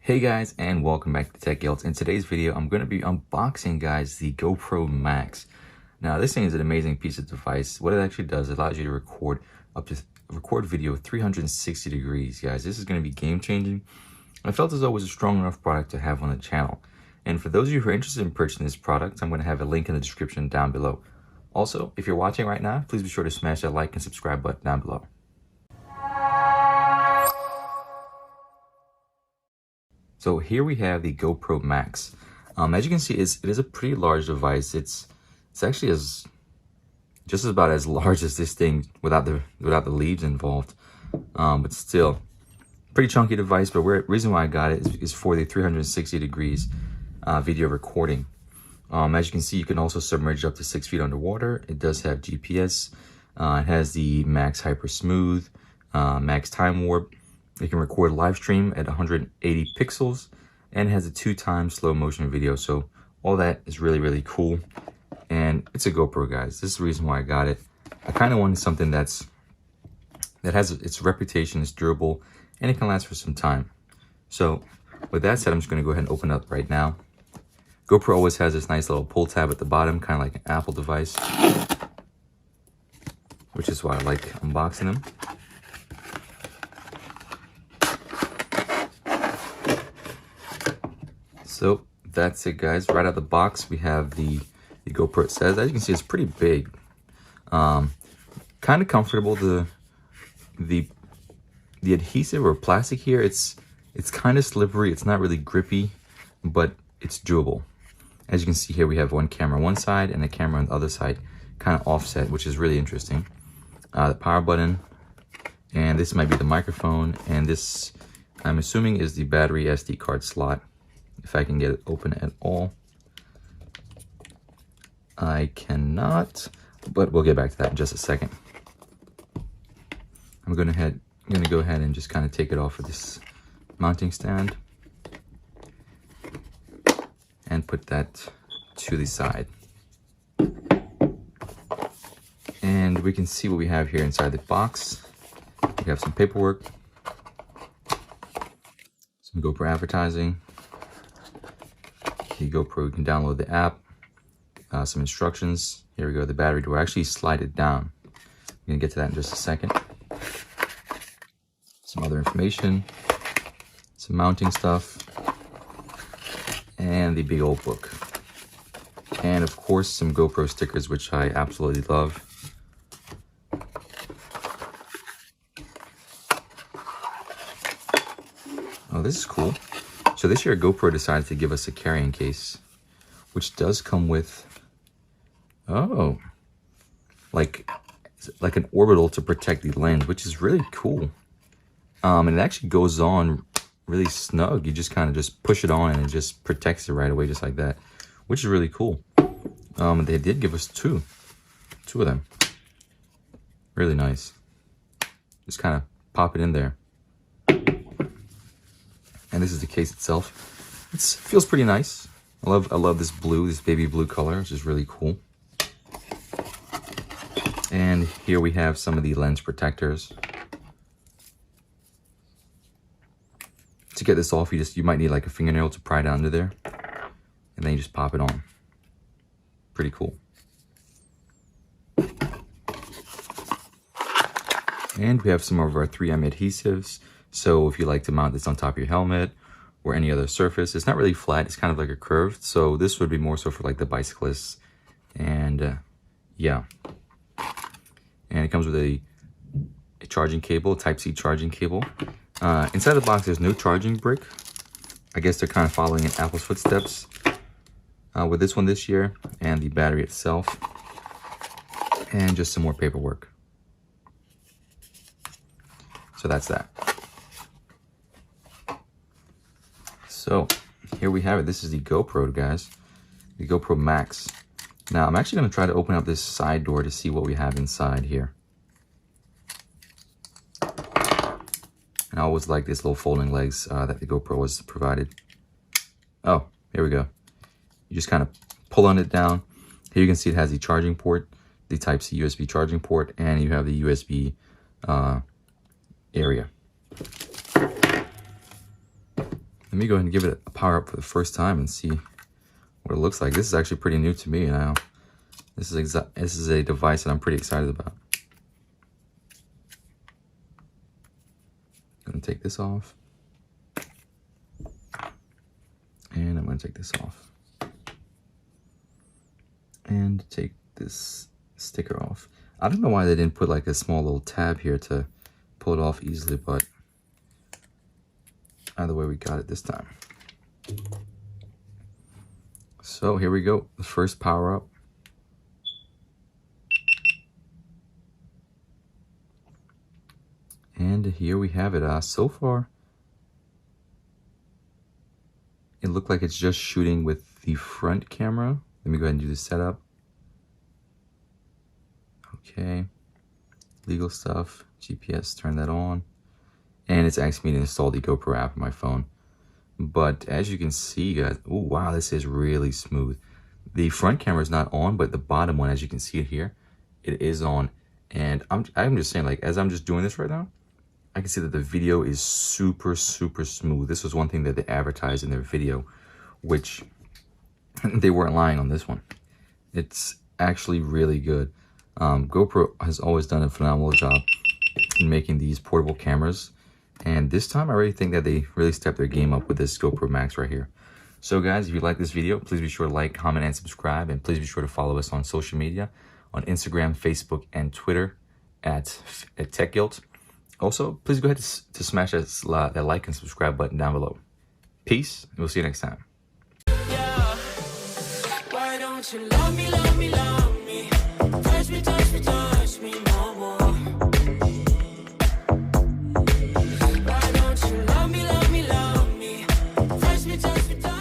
Hey guys, and welcome back to techguilt. In today's video, I'm going to be unboxing, guys, the GoPro Max. Now, this thing is an amazing piece of device. What it actually does, it allows you to record video 360 degrees, guys. This is going to be game-changing. I felt as though it was a strong enough product to have on the channel. And for those of you who are interested in purchasing this product, I'm going to have a link in the description down below. Also, if you're watching right now, please be sure to smash that like and subscribe button down below. So here we have the GoPro Max. As you can see, it is a pretty large device. It's actually just about as large as this thing without the leads involved. But still, pretty chunky device. But the reason why I got it is for the 360 degrees video recording. As you can see, you can also submerge up to 6 feet underwater. It does have GPS. It has the Max Hyper Smooth, Max Time Warp. It can record live stream at 180 pixels and has a 2x slow motion video. So all that is really, really cool. And it's a GoPro, guys. This is the reason why I got it. I kind of wanted something that has its reputation, is durable, and it can last for some time. So with that said, I'm just going to go ahead and open it up right now. GoPro always has this nice little pull tab at the bottom, kind of like an Apple device, which is why I like unboxing them. So that's it, guys. Right out of the box, we have the GoPro. It says, as you can see, it's pretty big, kind of comfortable. The adhesive or plastic here, it's kind of slippery. It's not really grippy, but it's doable. As you can see here, we have one camera on one side and a camera on the other side, kind of offset, which is really interesting. The power button, and this might be the microphone, and this, I'm assuming, is the battery SD card slot. If I can get it open at all. I cannot, but we'll get back to that in just a second. I'm gonna go ahead and just kind of take it off of this mounting stand and put that to the side. And we can see what we have here inside the box. We have some paperwork, some GoPro advertising. The GoPro, you can download the app, some instructions. Here we go, the battery door. Actually slide it down. I'm gonna get to that in just a second. Some other information, some mounting stuff, and the big old book. And of course, some GoPro stickers, which I absolutely love. Oh, this is cool. So this year, GoPro decided to give us a carrying case, which does come with, like an orbital to protect the lens, which is really cool. And it actually goes on really snug. You just kind of just push it on and it just protects it right away, just like that, which is really cool. They did give us two of them. Really nice. Just kind of pop it in there. And this is the case itself. It feels pretty nice. I love this blue, this baby blue color, which is really cool. And here we have some of the lens protectors. To get this off, you might need like a fingernail to pry it under there, and then you just pop it on. Pretty cool. And we have some of our 3M adhesives. So if you like to mount this on top of your helmet or any other surface, it's not really flat, it's kind of like a curved. So this would be more so for like the bicyclists. And yeah. And it comes with a charging cable, Type-C charging cable. Inside the box, there's no charging brick. I guess they're kind of following in Apple's footsteps with this one this year, and the battery itself, and just some more paperwork. So that's that. So here we have it. This is the GoPro, guys, the GoPro Max. Now I'm actually going to try to open up this side door to see what we have inside here. And I always like these little folding legs that the GoPro was provided. Oh, here we go. You just kind of pull on it down. Here you can see it has the charging port, the Type-C USB charging port, and you have the USB area. let me go ahead and give it a power up for the first time and see what it looks like. This is actually pretty new to me now. This is a device that I'm pretty excited about. I'm gonna take this off. And I'm gonna take this off. And take this sticker off. I don't know why they didn't put like a small little tab here to pull it off easily, but either way, we got it this time. So here we go, the first power up. And here we have it. So far, it looked like it's just shooting with the front camera. Let me go ahead and do the setup. Okay, legal stuff, GPS, turn that on. And it's asking me to install the GoPro app on my phone. But as you can see, guys, oh wow, this is really smooth. The front camera is not on, but the bottom one, as you can see it here, it is on. And I'm just saying, like, as I'm just doing this right now, I can see that the video is super, super smooth. This was one thing that they advertised in their video, which they weren't lying on this one. It's actually really good. GoPro has always done a phenomenal job in making these portable cameras. And this time, I really think that they really stepped their game up with this GoPro Max right here. So guys, if you like this video, please be sure to like, comment, and subscribe. And please be sure to follow us on social media, on Instagram, Facebook, and Twitter at techguilt. Also, please go ahead to smash that like and subscribe button down below. Peace, and we'll see you next time. Yeah. Why don't you love me, love me, love me? Touch me, touch me, touch me no more. Why don't you love me, love me, love me? Touch me, touch me, touch me.